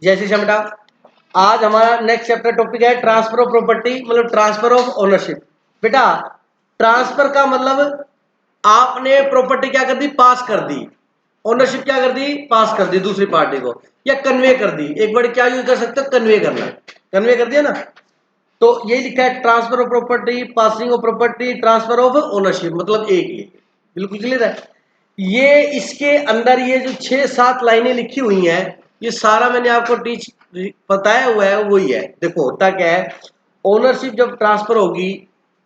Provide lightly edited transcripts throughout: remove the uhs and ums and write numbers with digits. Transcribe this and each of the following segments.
जैसे बेटा आज हमारा नेक्स्ट चैप्टर टॉपिक है ट्रांसफर ऑफ प्रॉपर्टी, मतलब ट्रांसफर ऑफ ओनरशिप। बेटा ट्रांसफर का मतलब आपने प्रॉपर्टी क्या कर दी, पास कर दी, ओनरशिप क्या कर दी, पास कर दी दूसरी पार्टी को, या कन्वे कर दी। एक वर्ड क्या यूज कर सकते हो, कन्वे करना, कन्वे कर दिया ना। तो यही लिखा है transfer of property, passing of property, transfer of ownership, मतलब एक ही, बिल्कुल क्लियर है। ये इसके अंदर ये जो 6-7 लाइनें लिखी हुई हैं, ये सारा मैंने आपको टीच बताया हुआ है, वही है। देखो होता क्या है, ओनरशिप जब ट्रांसफर होगी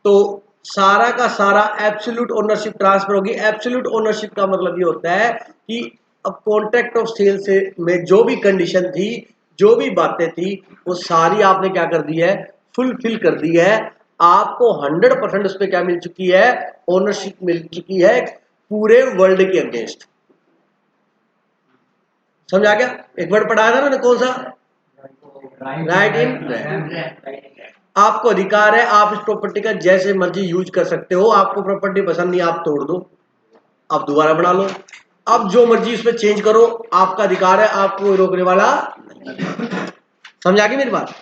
तो सारा का सारा एब्सोल्यूट ओनरशिप ट्रांसफर होगी। एब्सोल्यूट ओनरशिप का मतलब ये होता है कि अब कॉन्ट्रैक्ट ऑफ सेल से में जो भी कंडीशन थी, जो भी बातें थी, वो सारी आपने क्या कर दी है, फुलफिल कर दी है। आपको 100% उस पर क्या मिल चुकी है, ओनरशिप मिल चुकी है पूरे वर्ल्ड के अगेंस्ट। समझा क्या? एक वर्ड पढ़ाया था मैंने, कौन सा, राइट इन। आपको अधिकार है, आप इस प्रॉपर्टी का जैसे मर्जी यूज कर सकते हो। आपको प्रॉपर्टी पसंद नहीं, आप तोड़ दो, आप दोबारा बना लो, अब जो मर्जी इसमें चेंज करो, आपका अधिकार है, आपको कोई रोकने वाला। समझा गई मेरी बात?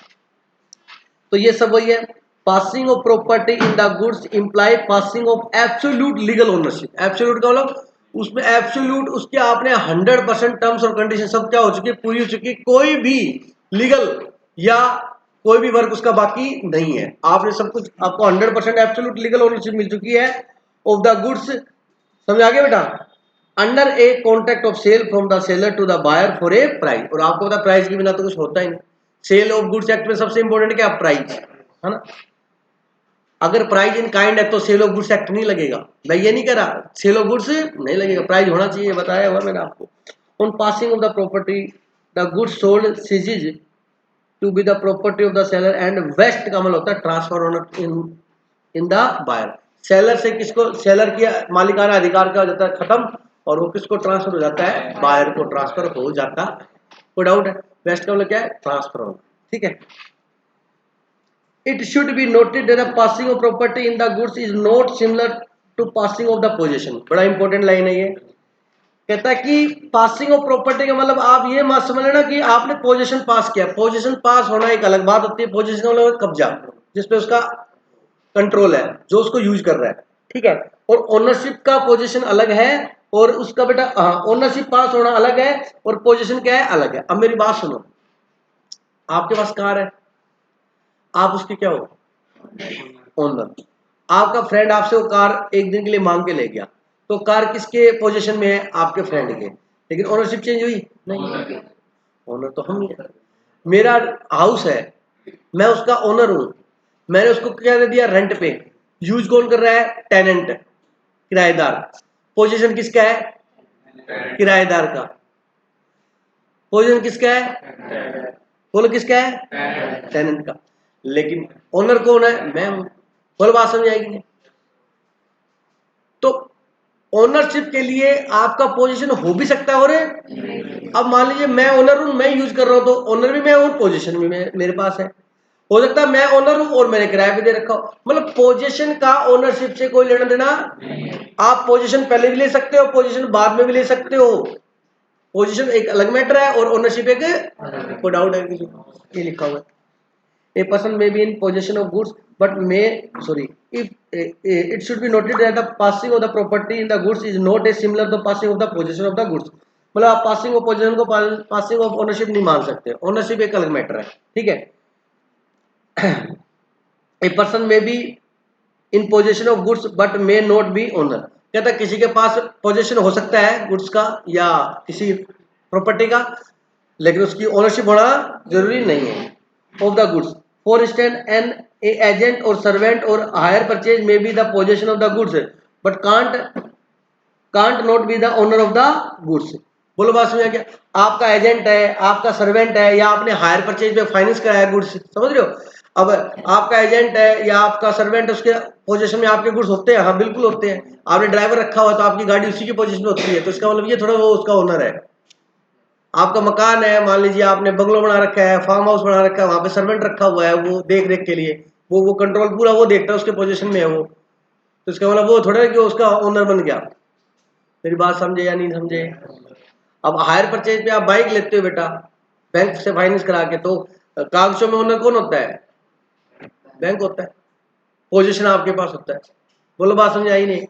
तो ये सब वही है। Passing of property in the goods imply passing of absolute legal ownership. Absolute का मतलब उसमें एब्सोल्यूट उसके आपने 100% टर्म्स और कंडीशन सब क्या हो चुकी है, पूरी हो चुकी है। कोई भी लीगल या कोई भी वर्क उसका बाकी नहीं है। आपने सब कुछ, आपको 100% एब्सोल्यूट लीगल ओनरशिप मिल चुकी है ऑफ द गुड्स। समझ आ गया बेटा? Under a contract of sale from the seller to the buyer for a price. और आपको पता प्राइस के बिना तो कुछ होता ही नहीं। सेल ऑफ गुड्स एक्ट में सबसे इंपॉर्टेंट क्या, प्राइस है ना। अगर प्राइस इन काइंड है तो सेल ऑफ गुड्स एक्ट नहीं लगेगा। मैं ये नहीं कह रहा सेल ऑफ गुड्स नहीं लगेगा, प्राइस होना चाहिए, बताया हुआ मैंने आपको। On passing of the property the goods sold ceases to be the property of the seller and vest का मतलब होता है transfer owner in the buyer. Seller से किसको, सेलर की मालिकाना अधिकार क्या हो जाता है, खत्म, और वो किसको ट्रांसफर हो जाता है, बायर को ट्रांसफर हो जाता। कोई डाउट है? वेस्ट का मतलब क्या है, ट्रांसफर होना, ठीक है। It should be noted that the passing of property in the goods is not similar to passing of the possession। बड़ा इंपॉर्टेंट लाइन है ये। कहता है कि पासिंग ऑफ प्रॉपर्टी का मतलब आप ये मत समझ लेना कि आपने पोजीशन पास किया। पोजीशन पास होना एक अलग बात होती है, पोजीशन का मतलब कब्जा, जिसपे उसका कंट्रोल है, जो उसको यूज कर रहा है, ठीक है। और ओनरशिप का पोजीशन अलग है, और उसका बेटा ओनरशिप पास होना अलग है, और पोजीशन क्या है, अलग है। अब मेरी बात सुनो, आपके पास कार है, आप उसके क्या हो, ओनर। आपका फ्रेंड आपसे वो कार एक दिन के लिए मांग के ले गया, तो कार किसके पोजीशन में है, आपके फ्रेंड के, लेकिन ओनरशिप चेंज हुई नहीं, ओनर तो हम ही है। मेरा हाउस है, मैं उसका ओनर हूं, मैंने उसको क्या दे दिया, रेंट पे। यूज कौन कर रहा है, टेनेंट, किराएदार। पोजीशन किसका है, किराएदार का। पोजीशन किसका है, बोलो किसका है, टेनेंट का। लेकिन ओनर कौन है, मैं हूं। बोलो बात समझ आएगी? तो ओनरशिप के लिए आपका पोजीशन हो भी सकता है, और अब मान लीजिए मैं ओनर हूं, मैं यूज कर रहा हूं, तो ओनर भी मैं हूं, पोजीशन भी मेरे पास है। हो सकता है मैं ओनर हूं और मैंने किराए पे दे रखा हो, मतलब पोजीशन का ओनरशिप से कोई लेना देना। आप पोजीशन पहले भी ले सकते हो, पोजीशन बाद में भी ले सकते हो। पोजीशन एक अलग मैटर है और ओनरशिप एक, कोई डाउट है किसी को? ये लिखा हुआ है, a person may be in possession of goods but may, sorry, if it should be noted that the passing of the property in the goods is not as similar to passing of the possession of the goods। मतलब आप passing of position को passing of ownership नहीं मान सकते, ownership एक अलग matter है, ठीक है। ए पर्सन में be in position of goods but may not be owner. कहता है किसी के पास पोजीशन हो सकता है गुड्स का या किसी प्रॉपर्टी का, लेकिन उसकी ओनरशिप होना जरूरी नहीं है of the goods. For instance an agent और सर्वेंट और hire purchase may be the position of the goods but can't not be the owner of the goods. बोलो बात समझ आ गया? आपका एजेंट है, आपका सर्वेंट है, या आपने हायर परचेज पे फाइनेंस कराया गुड्स, समझ रहे हो? अब आपका एजेंट है या आपका सर्वेंट है, उसके पोजीशन में आपके गुड्स होते हैं, हाँ बिल्कुल होते हैं। आपने ड्राइवर रखा हुआ तो आपकी गाड़ी उसी की पोजीशन में होती है, तो इसका मतलब ये थोड़ा वो उसका ओनर है। आपका मकान है, मान लीजिए आपने बंगलो बना रखा है, फार्म हाउस बना रखा है, वहां पे सर्वेंट रखा हुआ है वो देख रेख के लिए, वो कंट्रोल पूरा वो देखता है, उसके पोजीशन में है वो, तो इसका मतलब वो थोड़ा है कि उसका ओनर बन गया। मेरी बात समझे या नहीं समझे? अब हायर परचेज पे आप बाइक लेते हो बेटा, बैंक से फाइनेंस करा के, तो कागजों में ओनर कौन होता है? बैंक होता है। पोजीशन आपके पास होता है। बोलो, बात समझ आई नहीं?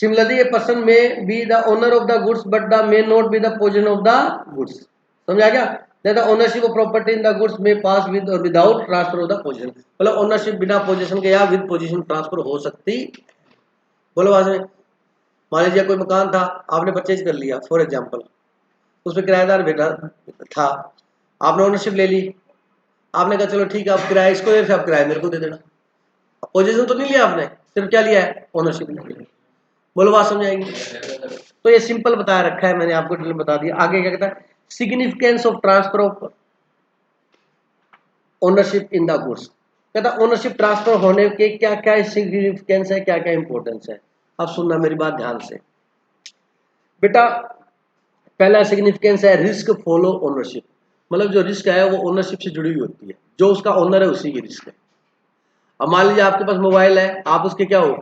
सिमिलरली ए पर्सन में be the owner of the goods but the may not be the position of the goods. समझा क्या? The ownership of property in the goods में पास विद और without transfer of the position. मतलब ownership बिना position के या with position transfer हो सकती। बोलो बात में। मान लीजिए कोई मकान था, आपने परचेज कर लिया फॉर एग्जाम्पल, उसमें किराएदार बैठा था, आपने ओनरशिप ले ली, आपने कहा चलो ठीक है, आप किराया इसको दे, आप किराया मेरे को दे देना। पोजीशन तो नहीं लिया आपने, सिर्फ क्या लिया है? ओनरशिप लिया। बोलो, बात समझ आएगी? तो ये सिंपल बताया रखा है मैंने आपको, डिटेल बता दिया। आगे क्या कहता है? Significance of transfer of ownership in the goods. कहता ओनरशिप ट्रांसफर होने के क्या क्या सिग्निफिकेंस है, क्या क्या इंपॉर्टेंस है। अब सुनना मेरी बात ध्यान से बेटा। पहला सिग्निफिकेंस है रिस्क फॉलो ओनरशिप। मतलब जो रिस्क है वो ओनरशिप से जुड़ी हुई होती है, जो उसका ओनर है उसी की रिस्क है। अब मान लीजिए आपके पास मोबाइल है, आप उसके क्या हो,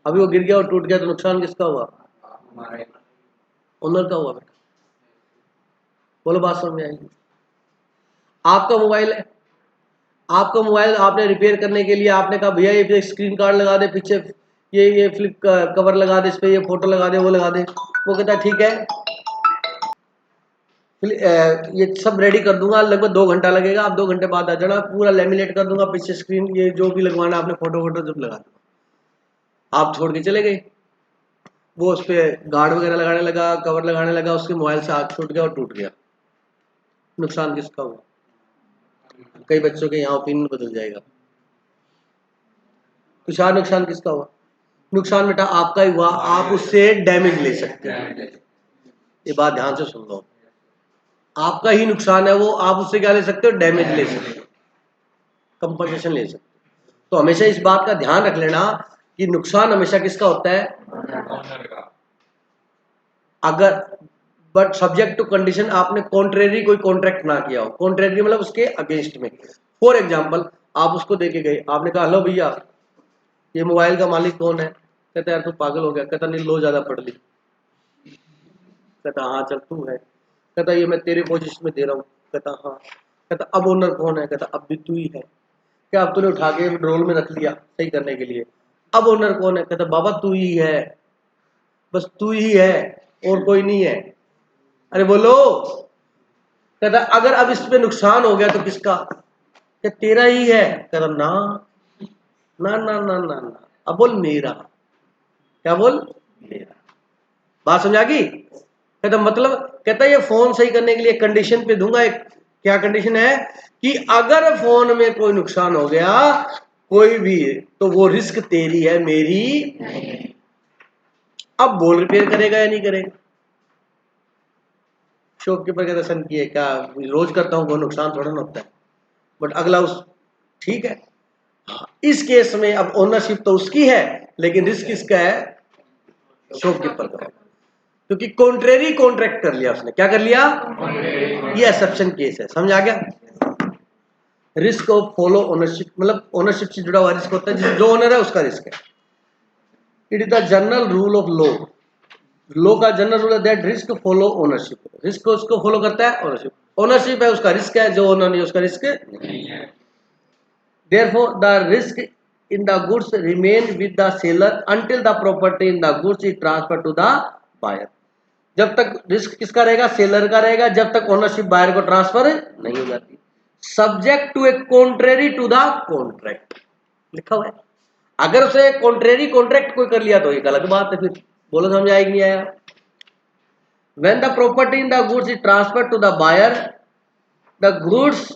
अभी वो गिर गया और टूट गया, तो नुकसान किसका हुआ? ओनर का हुआ बेटा। बोलो, बात समझ में आएगी? आपका मोबाइल है, आपका मोबाइल आपने रिपेयर करने के लिए आपने कहा भैया ये स्क्रीन कार्ड लगा दे, पीछे ये फ्लिप कवर लगा दे, इस पे ये फोटो लगा दे, वो लगा दे। वो कहता है ठीक है, ये सब रेडी कर दूंगा, लगभग 2 घंटा लगेगा, आप 2 घंटे बाद आ जाना, पूरा लेमिनेट कर दूंगा, पीछे स्क्रीन ये जो भी लगवाना आपने फोटो वोटो सब लगा दूंगा। आप छोड़ के चले गए, वो उस पर गार्ड वगैरह लगाने लगा, कवर लगाने लगा, उसके मोबाइल से हाथ छूट गया और टूट गया। नुकसान किसका हुआ? कई बच्चों के यहाँ ओपिनियन बदल जाएगा। तुषार, नुकसान किसका हुआ? नुकसान बेटा आपका ही हुआ, आप उससे डैमेज ले सकते हैं। ये बात ध्यान से सुन लो, आपका ही नुकसान है वो, आप उससे क्या ले सकते हो? डैमेज ले सकते हो, कंपनसेशन ले सकते हो। तो हमेशा इस बात का ध्यान रख लेना कि नुकसान हमेशा किसका होता है? अगर बट सब्जेक्ट टू कंडीशन आपने कॉन्ट्रेरी कोई कॉन्ट्रैक्ट ना किया हो। कॉन्ट्रेरी मतलब उसके अगेंस्ट में। फॉर एग्जाम्पल आप उसको देके गए, आपने कहा हेलो भैया ये मोबाइल का मालिक कौन है? कहता यार तू पागल हो गया। कहता नहीं लो ज्यादा पढ़ ली। कहता हाँ चल तू है। कहता ये मैं तेरे पोजीशन में दे रहा हूँ। कहता हाँ। कहता अब ओनर कौन है? कहता अब भी तू ही है। क्या अब तूने उठा के रोल में रख लिया सही करने के लिए, अब ओनर कौन है? कहता बाबा तू ही है, बस तू ही है और कोई नहीं है। अरे बोलो। कहता अगर अब इस पे नुकसान हो गया तो किसका? क्या तेरा ही है? कहता ना ना ना ना ना ना, अब बोल मेरा। क्या बोल? मेरा। बात समझा गई? कहता मतलब, कहता ये फोन सही करने के लिए कंडीशन पे दूंगा एक। क्या कंडीशन है? कि अगर फोन में कोई नुकसान हो गया कोई भी, तो वो रिस्क तेरी है, मेरी नहीं। अब बोल रिपेयर करेगा या नहीं करेगा? शॉपकीपर कहता सन की है क्या, रोज करता हूँ, कोई नुकसान थोड़ा ना होता है। बट अगला उस ठीक है। हाँ, इस केस में अब ओनरशिप तो उसकी है लेकिन रिस्क किसका है? शॉपकीपर का। क्योंकि कॉन्ट्रेरी कॉन्ट्रैक्ट कर लिया उसने। क्या कर लिया? ये एक्सेप्शन केस है। समझ आ गया? रिस्क ऑफ फॉलो ओनरशिप मतलब ओनरशिप से जुड़ा हुआ रिस्क होता है, जो ओनर है उसका रिस्क है। It is the general rule of law. Law का जनरल रूल है that risk follow ownership. Risk उसको फॉलो करता है ओनरशिप। ओनरशिप है उसका रिस्क है, जो ओनर नहीं उसका रिस्क नहीं है। Therefore, the risk in the goods remain with the seller until the property in the goods is transferred to the buyer. जब तक रिस्क किसका रहेगा? सेलर का रहेगा, जब तक ओनरशिप बायर को ट्रांसफर नहीं हो जाती। Subject to a contrary to the contract लिखा हुआ है। अगर उसे कॉन्ट्रेरी कॉन्ट्रैक्ट कोई कर लिया तो एक अलग बात है फिर। बोलो समझ आएगी नहीं आया? When the property in the goods is transferred to the buyer, the goods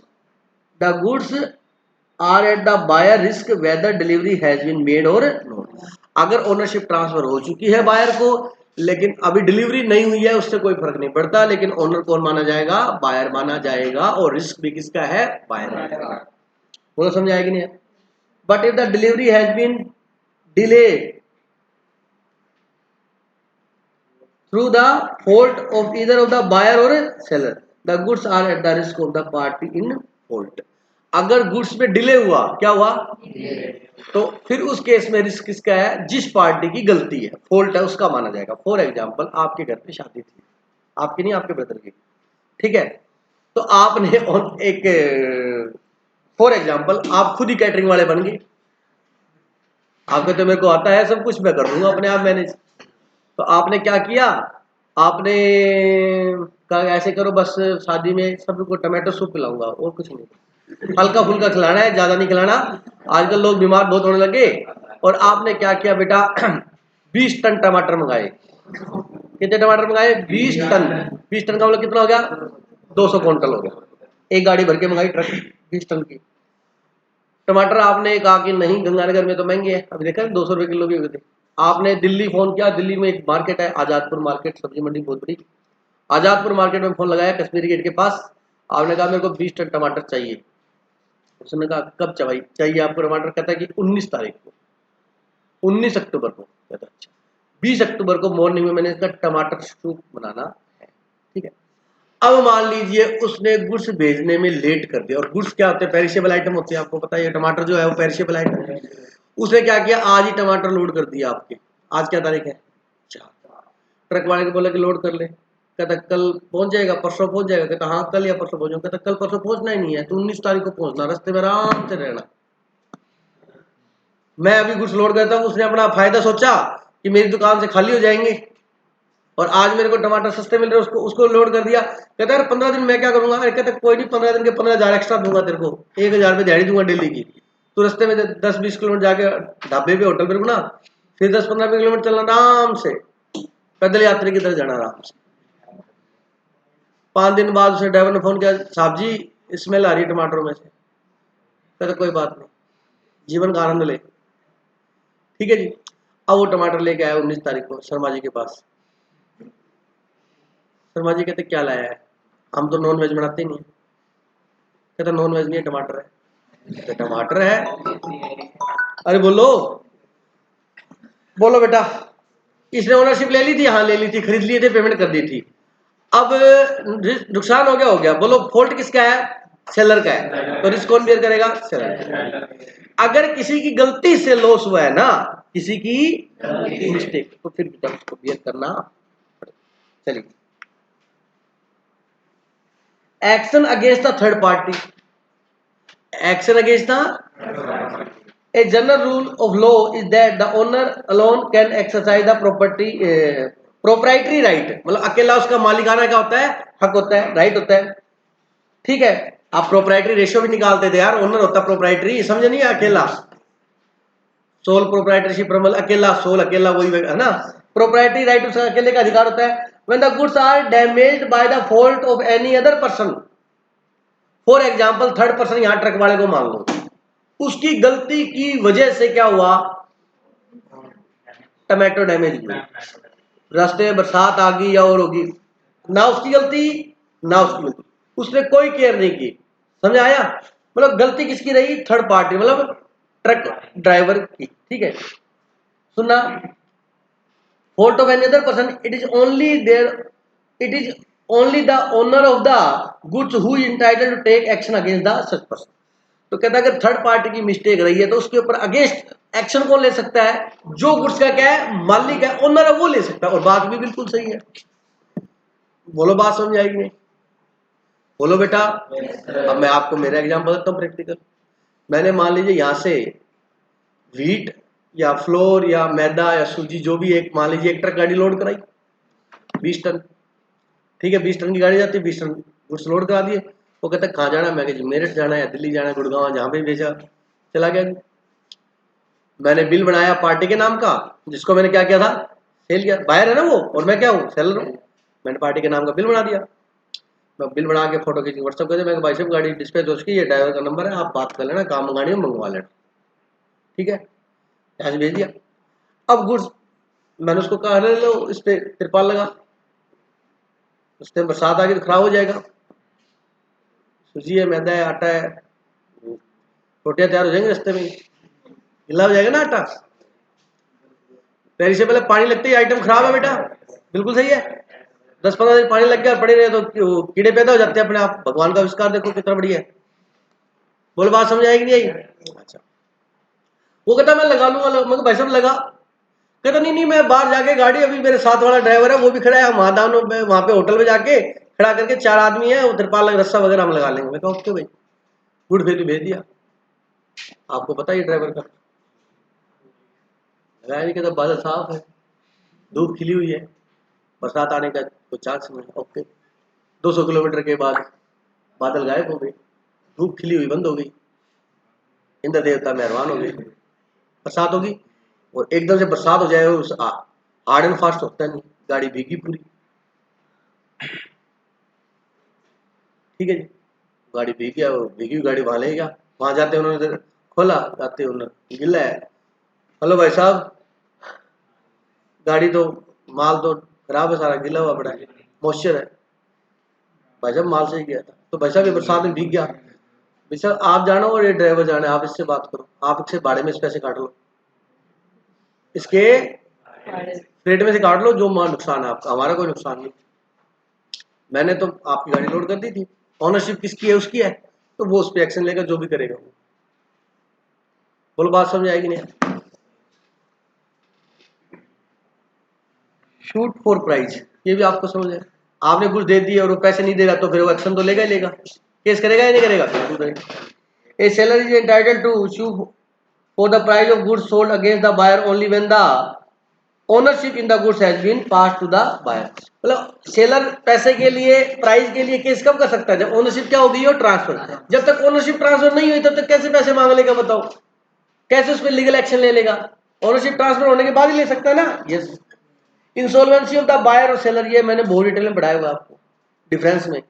are at the buyer risk whether delivery has been made or not. अगर ओनरशिप ट्रांसफर हो चुकी है बायर को लेकिन अभी डिलीवरी नहीं हुई है, उससे कोई फर्क नहीं पड़ता, लेकिन ओनर कौन माना जाएगा? बायर माना जाएगा, और रिस्क भी किसका है? बायर का। बोलो समझ आएगी नहीं? But if the delivery has been delayed through the fault of either of the buyer or seller, the goods are at the risk of the party in fault. अगर गुड्स में डिले हुआ, क्या हुआ, तो फिर उस केस में risk किसका है, जिस पार्टी की गलती है, फॉल्ट है, उसका माना जाएगा। फॉर एग्जाम्पल आपके घर पे शादी थी, आपकी नहीं, आपके ब्रदर की, ठीक है, तो आपने एक, फॉर एग्जाम्पल आप खुद ही कैटरिंग वाले बन गए, आपके तो मेरे को आता है सब कुछ, मैं कर दूंगा अपने आप मैनेज। तो आपने क्या किया, आपने कहा ऐसे करो बस शादी में सबको टमाटो सूप पिलाऊंगा और कुछ नहीं, हल्का फुल्का खिलाना है, ज्यादा नहीं खिलाना, आजकल लोग बीमार बहुत होने लगे। और आपने क्या किया बेटा, 20 टन टमाटर मंगाए। कितने टमाटर मंगाए, 20 टन। 20 टन का मतलब कितना हो गया, 200 क्विंटल हो गया। एक गाड़ी भर के मंगाई ट्रक 20 टन की टमाटर। आपने कहा कि नहीं गंगानगर में तो महंगे है, अभी देखा 200 रुपए किलो भी हो गए थे। आपने दिल्ली फोन किया, दिल्ली में एक मार्केट है आजादपुर मार्केट, सब्जी मंडी बहुत बड़ी, आजादपुर मार्केट में फोन लगाया, कश्मीरी गेट के पास। आपने कहा मेरे को 20 टन टमाटर चाहिए। उसने कहा कब चाहिए आपको टमाटर, कहता है कि 19 तारीख को, 19 अक्टूबर को। कहता अच्छा, 20 अक्टूबर को मॉर्निंग में मैंने इसका टमाटर सूप बनाना है, ठीक है। अब मान लीजिए उसने गुड्स भेजने में लेट कर दिया, और गुड्स क्या होते हैं, पेरिशेबल आइटम होते हैं, आपको पता है टमाटर जो है वो पेरिशेबल आइटम है। उसने क्या किया, आज ही टमाटर लोड कर दिया आपके, आज क्या तारीख है, 4। ट्रक वाले को बोला कि लोड कर ले, कहता कल पहुंच जाएगा, परसों पहुंच जाएगा। कहता हाँ कल या परसों पहुंचूंगा। कहता कल परसों पहुंचना ही नहीं है, तो 19 तारीख को पहुंचना, रास्ते में आराम से रहना। मैं अभी कुछ लोड करता हूँ, उसने अपना फायदा सोचा कि मेरी दुकान से खाली हो जाएंगे और आज मेरे को टमाटर सस्ते मिल रहे, उसको उसको लोड कर दिया। कहता है 15 दिन मैं क्या करूंगा, अरे कहता कोई नहीं, 15 दिन के 15,000 एक्स्ट्रा दूंगा तेरे को, 1,000 रुपये दिहाड़ी दूंगा डेली की। तो रास्ते में 10-20 किलोमीटर जाके ढाबे पे होटल पे रुकना, फिर 10-15 किलोमीटर चलना आराम से, पैदल यात्री की तरह जाना आराम से। 5 दिन बाद उसे ड्राइवर ने फोन किया, साहब जी स्मेल आ रही है टमाटरों में से। कहता कोई बात नहीं, जीवन का आनंद ले, ठीक है जी। अब वो टमाटर लेके आया 19 तारीख को शर्मा जी के पास। शर्मा जी कहते क्या लाया है, हम तो नॉन वेज बनाते ही नहीं। कहता नॉन वेज नहीं है, टमाटर है। तो टमाटर है, अरे बोलो बोलो बेटा, इसने ओनरशिप ले ली थी, हाँ ले ली थी, खरीद लिए थे, पेमेंट कर दी थी। अब नुकसान हो गया, बोलो फॉल्ट किसका है, सेलर का है, तो रिस्क कौन बियर करेगा, सेलर। अगर किसी की गलती से लॉस हुआ है ना, किसी की मिस्टेक, तो फिर उसको बियर करना। चलिए, action against the third party, action against the, a general rule of law is that the owner alone can exercise the proprietary right, मतलब अकेला उसका मालिकाना क्या होता है, हक होता है, राइट होता है, ठीक है। आप प्रोप्राइटरी रेशियो भी निकालते थे यार, ओनर होता प्रोप्राइटरी, समझे नहीं, अकेला सोल प्रोप्राइटरशिप, अकेला सोल, अकेला वही है ना, प्रोप्राइटरी राइट उसका अकेले का अधिकार होता है। when the goods are damaged by the fault of any other person, for example third person, यहां ट्रक वाले को मान लो, उसकी गलती की वजह से क्या हुआ, टमाटो डैमेज हुई, रास्ते में बरसात आ गई या और होगी, ना उसकी गलती ना उसकी गलती, उसने कोई केयर नहीं की, समझ आया। मतलब गलती किसकी रही, थर्ड पार्टी, मतलब ट्रक ड्राइवर की, ठीक है। सुनना, fault of any other person, it is only the owner of the goods who is entitled to take action against the such person। तो कहता है अगर थर्ड पार्टी की मिस्टेक रही है तो उसके ऊपर अगेंस्ट एक्शन कौन ले सकता है, जो गुड्स का क्या है, मालिक है, ओनर है, वो ले सकता है। और बात भी बिल्कुल सही है, बोलो बात समझ आएगी नहीं, बोलो बेटा। अब मैं आपको मेरा एग्जाम्पल देता हूँ प्रैक्टिकल। मैंने मान लीजिए यहाँ से व्हीट या फ्लोर या मैदा या सूजी जो भी, एक मान लीजिए एक ट्रक गाड़ी लोड कराई 20 टन, ठीक है, 20 टन की गाड़ी जाती है, 20 टन गुड्स लोड करा दिए। वो कहता है कहाँ जाना है, मैं जी मेरठ जाना है, दिल्ली जाना है, गुड़गांव, जहाँ पे भेजा चला गया। मैंने बिल बनाया पार्टी के नाम का, जिसको मैंने क्या किया था, सेल किया, बायर है ना वो, और मैं क्या हूँ, सेलर हूँ। मैंने पार्टी के नाम का बिल बना दिया, मैं बिल बना के फोटो खींच व्हाट्सअप कर दिया, मैं भाई साहब गाड़ी डिस्पैच हो चुकी है, ये ड्राइवर का नंबर है, आप बात कर लेना, काम मंगानी हो मंगवा लेना, ठीक है, ऐसे भेज दिया। अब गुड्स मैंने उसको कहा ले लो, इस पे तिरपाल लगा, उस टाइम बरसात आ गई तो खराब हो जाएगा, सूजी है, मैदा है, आटा है, रोटियां तैयार हो जाएंगी रास्ते में, गिला हो जाएगा ना आटा, पहले से पहले पानी लगते ही आइटम खराब है बेटा, बिल्कुल सही है। 10-15 दिन पानी लग गया और पड़े रहे तो कीड़े पैदा हो जाते हैं अपने आप, भगवान का आविष्कार देखो कितना बढ़िया है। बोलो बात समझ आएगी नहीं आई? अच्छा, वो कहता मैं लगा लूंगा, मैं भाई साहब लगा। कहता नहीं नहीं, मैं बाहर जाके गाड़ी, अभी मेरे साथ वाला ड्राइवर है वो भी खड़ा है, महादानों में वहां पे होटल में जाके खड़ा करके 4 आदमी है, तिरपाल रस्सा वगैरह हम लगा लेंगे। मैं कहा ओके भाई गुड, भेज दिया। आपको पता ही ड्राइवर का लगाया नहीं, कहता बादल साफ है, धूप खिली हुई है, बरसात आने का कोई चांस नहीं। ओके, 200 किलोमीटर के बाद बादल गायब हो गए, धूप खिली हुई बंद हो गई, इंद्र देवता मेहरबान हो गए, बरसात होगी। और एकदम से बरसात हो जाए, उस हार्ड एंड फास्ट होता नहीं, गाड़ी भीगी पूरी। ठीक है जी, गाड़ी भीग गया, भीगी हुई गाड़ी वहां ले गया। वहां जाते उन्होंने खोला, जाते उन्होंने गिला है, हेलो भाई साहब गाड़ी तो माल तो खराब है, सारा गिला हुआ पड़ा है, मॉइस्चर है। भाई साहब माल से ही गया था। तो भाई साहब ये बरसात में भीग गया। भाई साहब आप जानो और ये ड्राइवर जाने, आप इससे बात करो, आप इससे भाड़े में से पैसे काट लो, इसके रेट में से काट लो, जो नुकसान है आपका, हमारा कोई नुकसान नहीं। मैंने तो आपकी गाड़ी लोड कर दी थी, ऑनरशिप किसकी है, उसकी है, तो वो उस पर एक्शन लेगा, जो भी करेगा वो। बोलो बात समझ आएगी नहीं? शूट फॉर प्राइज, ये भी आपको समझ है। आपने कुछ दे दिया और वो पैसे नहीं दे रहा, तो फिर वो एक्शन तो लेगा ही लेगा, केस करेगा या नहीं करेगा? A seller is entitled to sue for the price of goods sold against the buyer only when the ownership in the goods has been pass to the buyer. मतलब सेलर पैसे के लिए, प्राइस के लिए केस कब कर सकता है? जब ओनरशिप क्या हो गई हो, ट्रांसफर। जब तक ओनरशिप ट्रांसफर नहीं हुई तब तक कैसे पैसे मांग लेगा बताओ, कैसे उस पर लीगल एक्शन ले लेगा? ओनरशिप ट्रांसफर होने के बाद ही ले सकता है ना। Yes, insolvency of the buyer और सेलर, ये मैंने बहुत डिटेल में पढ़ाया हुआ आपको, डिफरेंस में।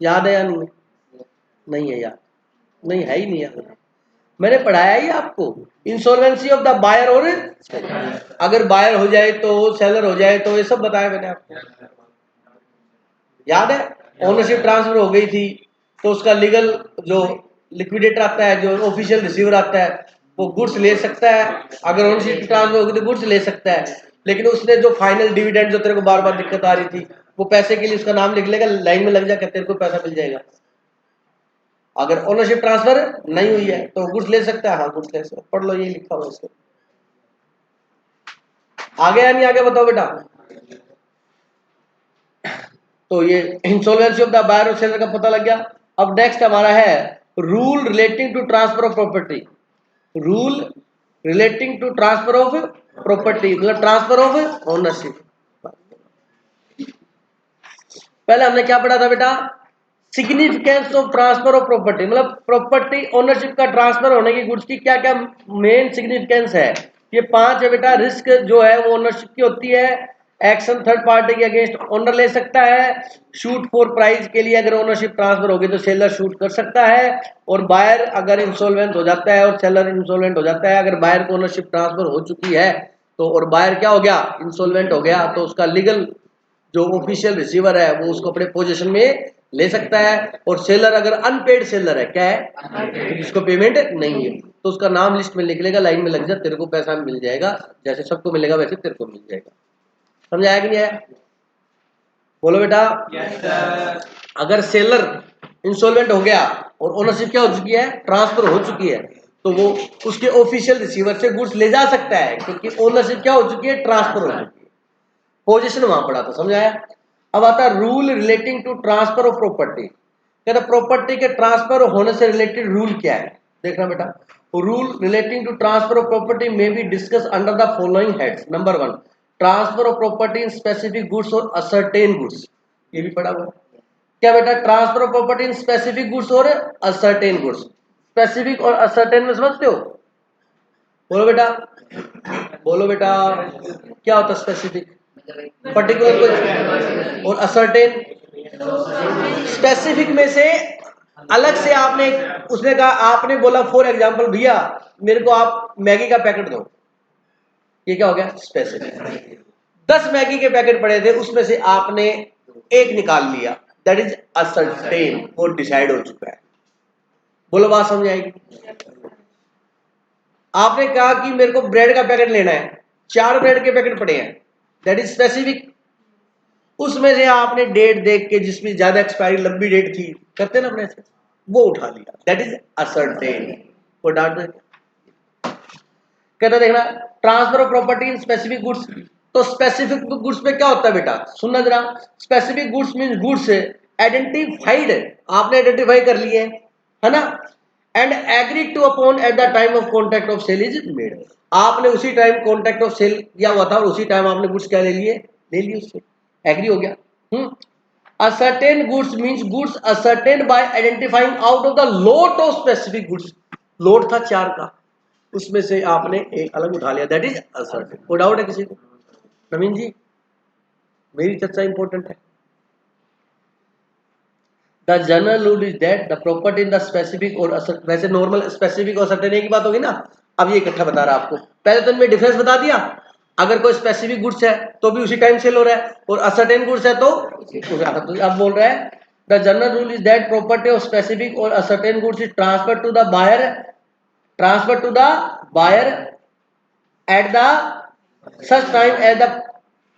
याद है या नहीं? नहीं है याद, नहीं है ही नहीं याद, मैंने पढ़ाया ही आपको। इंसॉल्वेंसी ऑफ द बायर और अगर बायर हो जाए तो, सेलर हो जाए तो, ये सब बताया मैंने आपको, याद है? ओनरशिप ट्रांसफर हो गई थी तो उसका लीगल जो लिक्विडेटर आता है, जो ऑफिशियल रिसीवर आता है, वो गुड्स ले सकता है। अगर ओनरशिप ट्रांसफर होगी तो गुड्स ले सकता है, लेकिन उसने जो फाइनल डिविडेंड, जो तेरे को बार बार दिक्कत आ रही थी, वो पैसे के लिए उसका नाम लिख लेगा, लाइन में लग जाकर तेरे को पैसा मिल जाएगा। अगर ओनरशिप ट्रांसफर नहीं हुई है तो गुड्स ले सकता है, हाँ गुड्स ले सकता है। पढ़ लो, ये लिखा हुआ इसको। आगे या नहीं आगे बताओ बेटा? तो ये इंसॉल्वेंसी ऑफ द बायर और सेलर का पता लग गया। अब नेक्स्ट हमारा है rule relating to transfer of property. Rule relating to transfer of property मतलब ट्रांसफर ऑफ ओनरशिप। पहले हमने क्या पढ़ा था बेटा? Significance of transfer of property, मतलब प्रॉपर्टी ओनरशिप का ट्रांसफर होने की गुड्स की क्या क्या मेन सिग्निफिकेंस है। ये 5 है बेटा। रिस्क जो है वो ओनरशिप की होती है। एक्शन थर्ड पार्टी के अगेंस्ट ओनर ले सकता है। शूट फॉर प्राइस के लिए अगर ओनरशिप ट्रांसफर होगी तो सेलर शूट कर सकता है। और बायर अगर इंसॉल्वेंट हो जाता है और सेलर इंसॉल्वेंट हो जाता है, अगर बायर को ओनरशिप ट्रांसफर हो चुकी है तो, और बायर क्या हो गया, इंसॉल्वेंट हो गया, तो उसका लीगल जो ऑफिशियल रिसीवर है वो उसको अपने पोजीशन में ले सकता है। और सेलर अगर अनपेड सेलर है, क्या है, जिसको पेमेंट नहीं है, तो उसका नाम लिस्ट में लिख लेगा, लाइन में लग जा, तेरे को पैसा मिल जाएगा, जैसे सबको मिलेगा वैसे तेरे को मिल जाएगा। समझ आया कि नहीं आया? बोलो बेटा। अगर सेलर इंसॉल्वेंट हो गया और ओनरशिप क्या हो चुकी है, ट्रांसफर हो चुकी है, तो वो उसके ऑफिशियल रिसीवर से गुड्स ले जा सकता है, क्योंकि ओनरशिप क्या हो चुकी है, ट्रांसफर हो चुकी है। पोजीशन वहां पड़ा था, समझ आया? अब आता है rule relating to transfer of property. कहता प्रॉपर्टी के ट्रांसफर होने से रिलेटेड रूल क्या है, देखना बेटा। Rule relating to transfer of property में be discuss under the following heads. Number 1, transfer of property in specific goods और असर्टेन गुड्स। ये भी पढ़ा हुआ है क्या बेटा? Transfer of property in specific goods और असर्टेन गुड्स। स्पेसिफिक और असर्टेन में समझते हो? बोलो बेटा, बोलो बेटा, क्या होता है स्पेसिफिक, पर्टिकुलर कोई, और असर्टेन। स्पेसिफिक में से अलग से आपने, उसने कहा, आपने बोला फॉर एग्जांपल भैया मेरे को आप मैगी का पैकेट दो, ये क्या हो गया, स्पेसिफिक। 10 मैगी के पैकेट पड़े थे, उसमें से आपने एक निकाल लिया, दैट इज असर्टेन, वो डिसाइड हो चुका है। बोलो बात समझ आएगी? आपने कहा कि मेरे को ब्रेड का पैकेट लेना है, 4 ब्रेड के पैकेट पड़े हैं, दैट इज स्पेसिफिक। उसमें से आपने डेट देख के, जिसमें ज्यादा एक्सपायरी लंबी डेट थी, करते ना अपने से, वो उठा लिया, दैट इज असर्टेन। वो डांट दे कहता देखना transfer of property in specific goods. तो स्पेसिफिक गुड्स में क्या होता है बेटा, सुनना जरा। Specific goods means goods identified, आपने आइडेंटिफाई कर लिए है ना, and agreed to upon at the time of contract of sale is made. आपने उसी टाइम कॉन्ट्रैक्ट ऑफ सेल किया हुआ था और उसी टाइम आपने गुड्स क्या ले लिए उससे, एग्री हो गया। Ascertain goods means goods ascertained by identifying out of the lot of specific goods। लोट था 4 का, उसमें से आपने एक अलग उठा लिया, दैट इज असर्टेन। कोई डाउट है किसी को? नवीन जी मेरी चर्चा इंपॉर्टेंट है। The general rule is that the property in the specific और वैसे नॉर्मल स्पेसिफिक और सर्टेन एक ही बात होगी ना। अब ये इकट्ठा बता रहा आपको, पहले तो इनमें डिफरेंस बता दिया। अगर कोई स्पेसिफिक गुड्स है तो भी उसी टाइम सेल हो रहा है, और असर्टेन गुड्स है तो अब बोल रहा है the general rule is that property of specific और ascertain goods is transfer to the buyer at the such time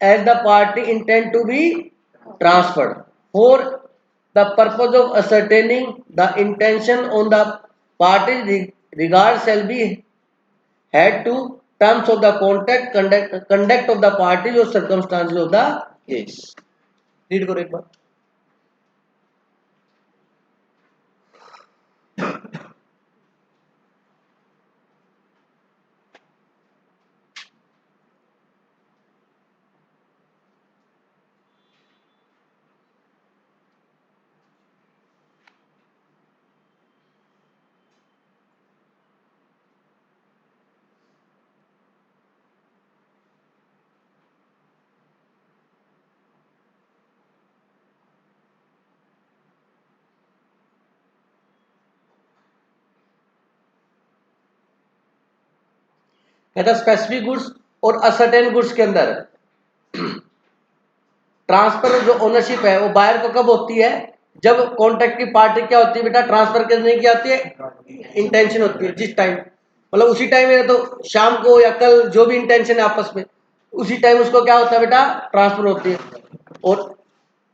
as the party intend to be transferred for the purpose of ascertaining the intention on the party's regard shall be had to terms of the contract, conduct of the parties or circumstances of the case। read करो एक बार। कहता specific goods और ascertain goods के अंदर transfer जो ownership है वो buyer को कब होती है, जब कॉन्ट्रैक्ट की पार्टी क्या होती है बेटा, ट्रांसफर करने की आती है, इंटेंशन होती है जिस टाइम, मतलब उसी टाइम है तो शाम को या कल जो भी इंटेंशन है आपस में, उसी टाइम उसको क्या होता है बेटा, ट्रांसफर होती है। और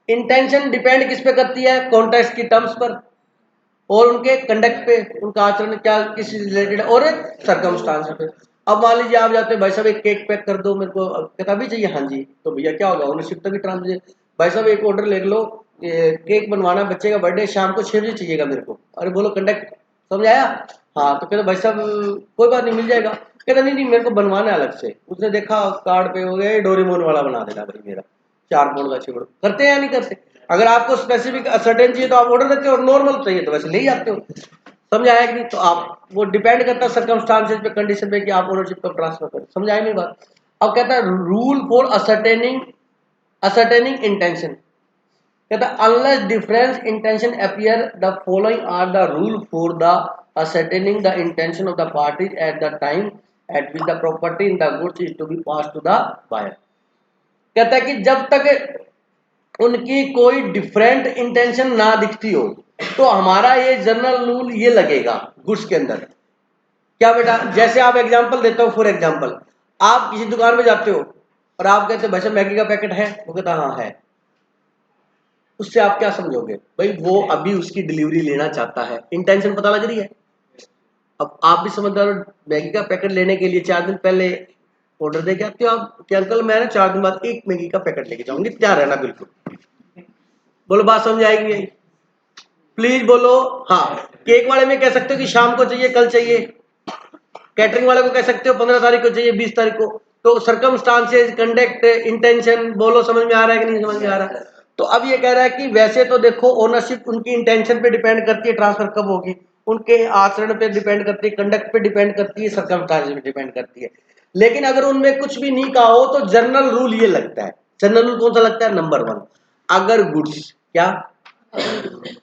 इंटेंशन डिपेंड किस पे करती है, कॉन्ट्रैक्ट की टर्म्स पर और उनके कंडक्ट पे, उनका आचरण क्या किस रिलेटेड और सरकमस्टांस पे। अब मान लीजिए आप जाते हैं, भाई साहब एक केक पैक कर दो मेरे को, कहता भी चाहिए, हाँ जी, तो भैया क्या होगा, ओनरशिप तक भी ट्रांसफर। भाई साहब एक ऑर्डर लिख लो, ये केक बनवाना बच्चे का बर्थडे, शाम को 6 बजे चाहिएगा मेरे को। अरे बोलो कंडक्ट, समझ आया? हाँ, तो कहता भाई साहब कोई बात नहीं मिल जाएगा। कहता नहीं मेरे को बनवाना है अलग से। उसने देखा कार्ड पे हो गया, डोरेमोन वाला बना देना भाई मेरा, 4 पौंड का 6 पौंड। करते हैं या नहीं करते? अगर आपको स्पेसिफिक सर्टेन चाहिए तो आप ऑर्डर देते हो, और नॉर्मल चाहिए तो वैसे ले ही जाते हो। समझ आया कि नहीं? तो आप वो डिपेंड करता है सर्कमस्टांसेस पे, कंडीशन पे कि आप ओनरशिप कब ट्रांसफर करें। समझ आया मेरी बात? अब कहता है रूल फॉर ascertaining इंटेंशन। कहता है unless difference intention appear the following are the rule for the ascertaining the intention of the parties at the time at which the property in the goods is to be pass to the buyer. कहता है कि जब तक उनकी कोई different intention ना दिखती हो तो हमारा ये जनरल रूल ये लगेगा गुड्स के अंदर। क्या बेटा, जैसे आप एग्जांपल देता हूं, फॉर एग्जांपल आप किसी दुकान में जाते हो और आप कहते हो भाई साहब मैगी का पैकेट है, वो कहता हाँ है। उससे आप क्या समझोगे? भाई वो अभी उसकी डिलीवरी लेना चाहता है, इंटेंशन पता लग रही है। अब आप भी समझदार हो, मैगी का पैकेट लेने के लिए 4 दिन पहले ऑर्डर दे के आते हो आप कि अंकल मैं ना 4 दिन बाद एक मैगी का पैकेट लेके जाऊंगी, तैयार रहना बिल्कुल। बोलो बात समझ आएगी? प्लीज बोलो हाँ। केक वाले में कह सकते हो कि शाम को चाहिए, कल चाहिए। कैटरिंग वाले को कह सकते हो 15 तारीख को चाहिए, 20 तारीख को। तो सरकमस्टांसेस, कंडक्ट, इंटेंशन, बोलो समझ में आ रहा है कि नहीं समझ में आ रहा है? तो अब ये कह रहा है कि वैसे तो देखो ओनरशिप उनकी इंटेंशन पे डिपेंड करती है, ट्रांसफर कब होगी, उनके आचरण पे डिपेंड करती है, कंडक्ट पे डिपेंड करती है, सरकमस्टांसेस पे डिपेंड करती है। लेकिन अगर उनमें कुछ भी नहीं कहा हो तो जनरल रूल ये लगता है। जनरल रूल कौन सा लगता है? नंबर 1, अगर गुड्स क्या,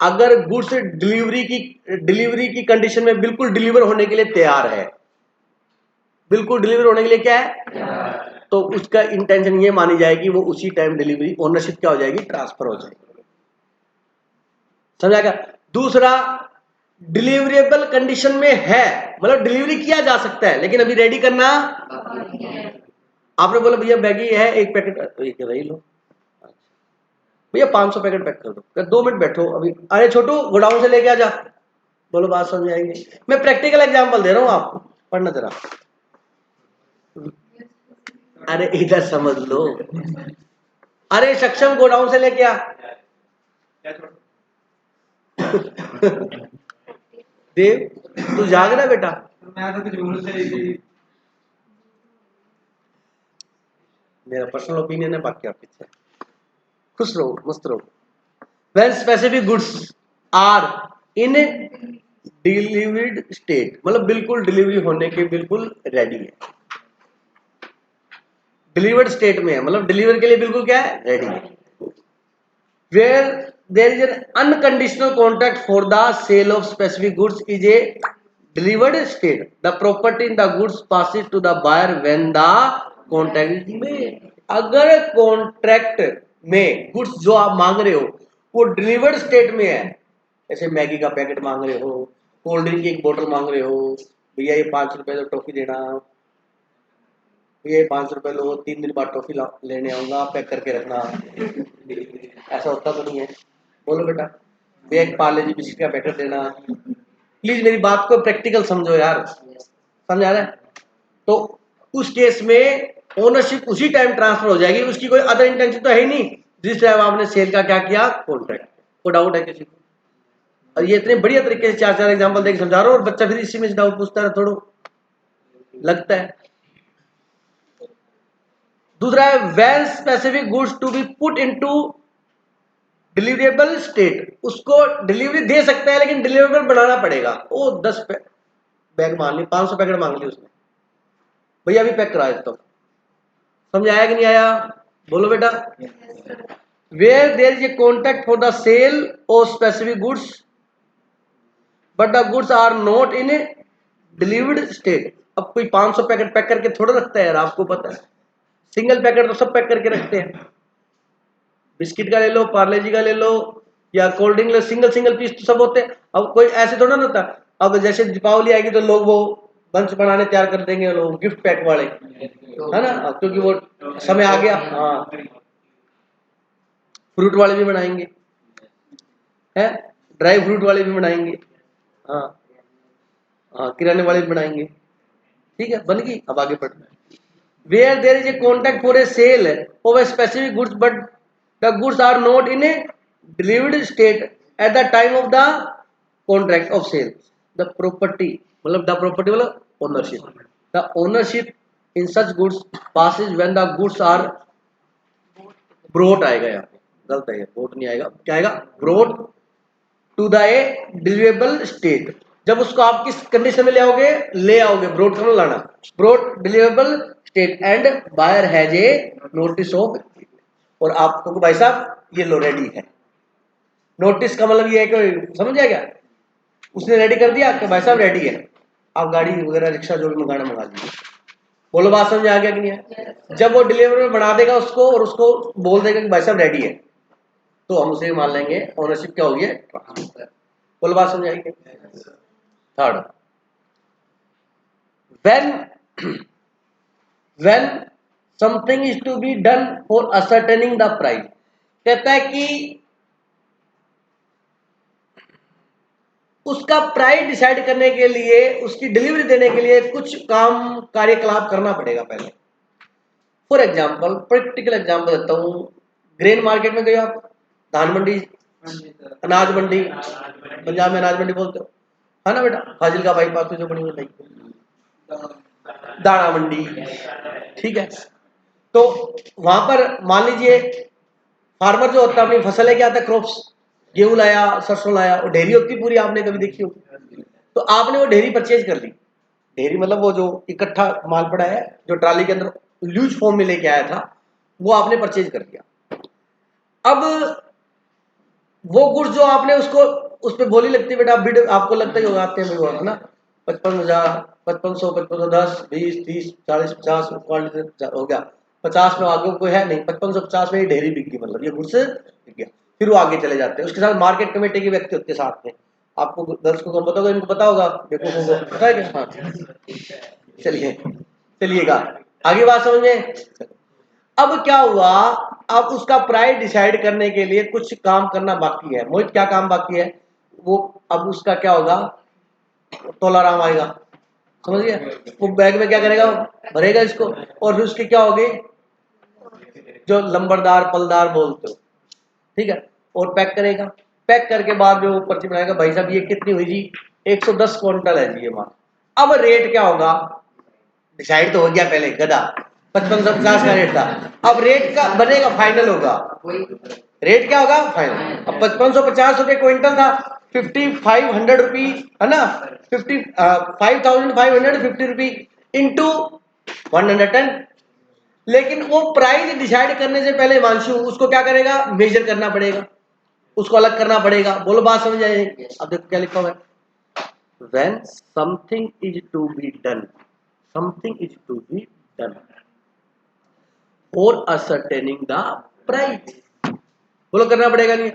अगर गुड्स डिलीवरी की कंडीशन में बिल्कुल डिलीवर होने के लिए तैयार है, बिल्कुल डिलीवर होने के लिए क्या है, तो उसका इंटेंशन ये मानी जाएगी वो उसी टाइम डिलीवरी ओनरशिप क्या हो जाएगी, ट्रांसफर हो जाएगी। समझाएगा? दूसरा, डिलीवरेबल कंडीशन में है, मतलब डिलीवरी किया जा सकता है लेकिन अभी रेडी करना। आपने बोला भैया मैगी है एक पैकेट, तो ये क्या भाई लो भैया 500 पैकेट पैक कर दो, 2 मिनट बैठो अभी, अरे छोटू गोडाउन से लेके आ जा। बोलो बात समझ आएगी। मैं प्रैक्टिकल एग्जांपल दे रहा हूँ आपको, पढ़ना जरा। अरे इधर समझ लो। अरे सक्षम गोडाउन से लेके आ देव, तू जाग रहा बेटा? मेरा पर्सनल ओपिनियन है, बाकी आप पीछे खुश रहो, मस्त रहो। When specific goods are in delivered state, मतलब बिल्कुल डिलीवरी होने के बिल्कुल रेडी है, डिलीवर्ड स्टेट में है, मतलब डिलीवर के लिए बिल्कुल क्या है, रेडी है। Where there is an unconditional contract for the sale of specific goods is a delivered state. The property in the goods passes to the buyer when the contract is made. अगर contract में goods जो आप मांग रहे हो वो delivered state में है, जैसे मैगी का पैकेट मांग रहे हो, कोल्ड ड्रिंक की एक बोतल मांग रहे हो, भैया ये 5 रुपए तो टॉफी देना, ये 5 रुपए लो, 3 दिन बाद टॉफी लेने आऊंगा, पैक करके रखना, ऐसा होता तो नहीं है? बोलो बेटा, भैया एक पार्ले जी बिस्किट का पैकेट देना। प्लीज मेरी बात को प्रैक्टिकल समझो यार, समझ आ रहा है? तो उस केस में ओनरशिप उसी टाइम ट्रांसफर हो जाएगी, उसकी कोई अदर इंटेंशन तो है ही नहीं जिस टाइम आपने सेल का क्या किया, कॉन्ट्रैक्ट। को डाउट है किसी को? और ये इतने बढ़िया तरीके से 4 एग्जांपल देकर समझा रहा हूँ, और बच्चा फिर इसी में डाउट पूछता है, थोड़ा लगता है। दूसरा है when specific goods to be put into deliverable state, उसको डिलीवरी दे सकता है लेकिन डिलीवरेबल बनाना पड़ेगा। वो 10 बैग मांग ली, 500 पैकेट मांग ली उसने, भैया अभी पैक करा देता हूँ। समझ आया कि नहीं आया? बोलो बेटा। Where there is a contract for the sale of specific goods but the goods are not in a delivered state. अब कोई 500 पैकेट पैक करके थोड़ा रखता है यार, आपको पता है, सिंगल पैकेट तो सब पैक करके रखते हैं। बिस्किट का ले लो, पार्ले जी का ले लो, या कोल्ड ड्रिंक ले, सिंगल सिंगल पीस तो सब होते हैं। अब कोई ऐसे थोड़ा ना होता, अब जैसे दीपावली आएगी तो लोग वो बंच बनाने तैयार कर देंगे, लोग गिफ्ट पैक वाले, है ना, क्योंकि वो समय आ गया। हाँ, फ्रूट वाले भी बनाएंगे, है, ड्राई फ्रूट वाले भी बनाएंगे, हाँ हाँ, किराने वाले भी बनाएंगे। ठीक है, बन गई। अब आगे पढ़ना है। Where there is a contract for a sale of a specific goods but the goods are not in a delivered state at the time of the contract of sale, the property मतलब the property मतलब ownership, the ownership in such goods passes when the goods are brought, आएगा यहाँ पे, गलत है, brought नहीं आएगा, क्या आएगा, brought to the a deliverable state। जब उसको आप किस कंडीशन में ले आओगे, ले आओगे, ब्रोड कहाँ लाना, broad deliverable state and buyer has a notice of, और आपको भाई साहब ये लो रेडी है। नोटिस का मतलब ये है कि समझ आया क्या, उसने रेडी कर दिया कि भाई साहब रेडी है, आप गाड़ी वगैरह रिक्शा जो भी मंगाना मंगा दीजिए। बोलो बात समझ आ गया कि नहीं है? जब वो डिलीवरी में बना देगा उसको और उसको बोल देगा कि भाई साहब रेडी है, तो हम उसे मान लेंगे ओनरशिप क्या होगी, ट्रांसफर। बोलो बात समझ आएगी? Third, when when something is to be done for ascertaining the price, कहता है कि उसका प्राइस डिसाइड करने के लिए, उसकी डिलीवरी देने के लिए कुछ काम कार्यकलाप करना पड़ेगा पहले। फॉर एग्जाम्पल, प्रैक्टिकल एग्जाम्पल देता हूँ, ग्रेन मार्केट में गए आप, धान मंडी, अनाज मंडी, पंजाब में अनाज मंडी बोलते हो, है ना बेटा, फाजिल का बाईपास में जो बनी हुई, दाना मंडी, ठीक है। तो वहां पर मान लीजिए फार्मर जो होता है अपनी फसल लेके आता है, क्रॉप्स, गेहूं लाया, सरसों लाया, और ढेरी होती पूरी, आपने कभी देखी होगी, तो आपने वो ढेरी परचेज कर ली। ढेरी मतलब वो जो इकट्ठा माल पड़ा है, जो ट्राली के अंदर ल्यूज फॉर्म में लेके आया था, वो आपने परचेज कर लिया। अब वो गुड्स जो आपने उसको, उस पर बोली लगती है बेटा, बिड आपको लगता ही होगा, आते हैं वो, है ना, 55,000, 5500, 5510, 20, 30, 40, 50 हो गया, 50 में आगे कोई है नहीं, 5550 में ये ढेरी बिक गई, मतलब ये गुड्स बिक गया। फिर वो आगे चले जाते हैं, उसके साथ मार्केट कमेटी के व्यक्ति होते हैं साथ में। आपको गर्ल्स को कम पता होगा, इनको पता होगा, देखो को पता है क्या? हाँ, चलिए चलिएगा, आगे बात समझ में। अब क्या हुआ, अब उसका प्राइस डिसाइड करने के लिए कुछ काम करना बाकी है। मोहित, क्या काम बाकी है? वो अब उसका क्या होगा, तोलाराम आएगा, समझ गया। वो बैग में क्या करेगा, भरेगा इसको, और फिर उसके क्या होगे, जो लंबरदार पलदार बोलते हो, ठीक है, और पैक करेगा। पैक करके बाद में वो पर्ची बनाएगा, भाई साहब ये कितनी हुई जी, 110 क्विंटल है जी ये माल। अब रेट क्या होगा, डिसाइड तो हो गया पहले, गधा 5550 का रेट था, अब रेट का बनेगा, फाइनल होगा, रेट क्या होगा, फाइनल। अब 5550 रुपये क्विंटल था, 5500 रुपी है ना, 5550 रुपी इंटू 110। लेकिन वो प्राइस डिसाइड करने से पहले हिमांशु उसको क्या करेगा, मेजर करना पड़ेगा, उसको अलग करना पड़ेगा। बोलो बात समझ आएगी। अब देखो क्या लिखा हुआ है, when something is to be done, something is to be done for ascertaining the price। बोलो करना पड़ेगा नहीं,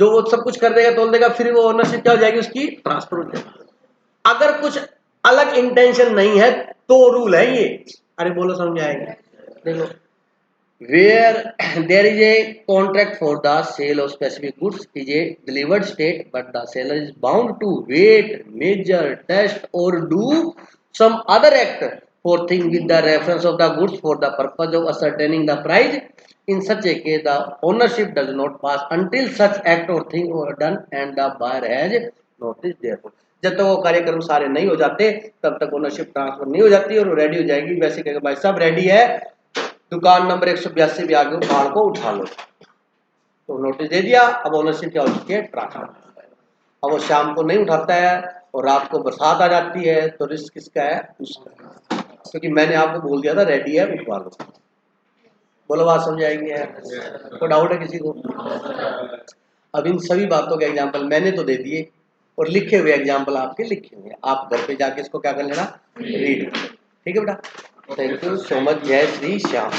जो वो सब कुछ कर देगा, तोल देगा, फिर वो ओनरशिप क्या हो जाएगी, उसकी ट्रांसफर हो जाएगी। अगर कुछ अलग इंटेंशन नहीं है तो रूल है ये। अरे बोलो समझ आएगा। देखो, where there is a contract for the sale of specific goods is a delivered state, but the seller is bound to wait, measure, test or do some other act for thing with the reference of the goods for the purpose of ascertaining the price. In such a case, the ownership does not pass until such act or thing are done and the buyer has notice therefore। जब तक वो कार्यक्रम सारे नहीं हो जाते तब तक ओनरशिप ट्रांसफर नहीं हो जाती और रेडी हो जाएगी। वैसे कहेगा भाई साहब रेडी है, दुकान नंबर 182 भी आगे माल को उठा लो, तो नोटिस दे दिया, अब ओनरशिप क्या हो चुकी है, ट्रांसफर। अब वो शाम को नहीं उठाता है और रात को बरसात आ जाती है तो रिस्क किसका है, उसका, क्योंकि मैंने आपको बोल दिया था रेडी है, उठवा लो। बोलो बात समझ आएंगे, कोई डाउट है किसी को? अब इन सभी बातों के एग्जाम्पल मैंने तो दे दिए और लिखे हुए एग्जाम्पल आपके लिखे हुए, आप घर पे जाके इसको क्या कर लेना, रीड। ठीक है बेटा, थैंक यू सो मच, जय श्री श्याम।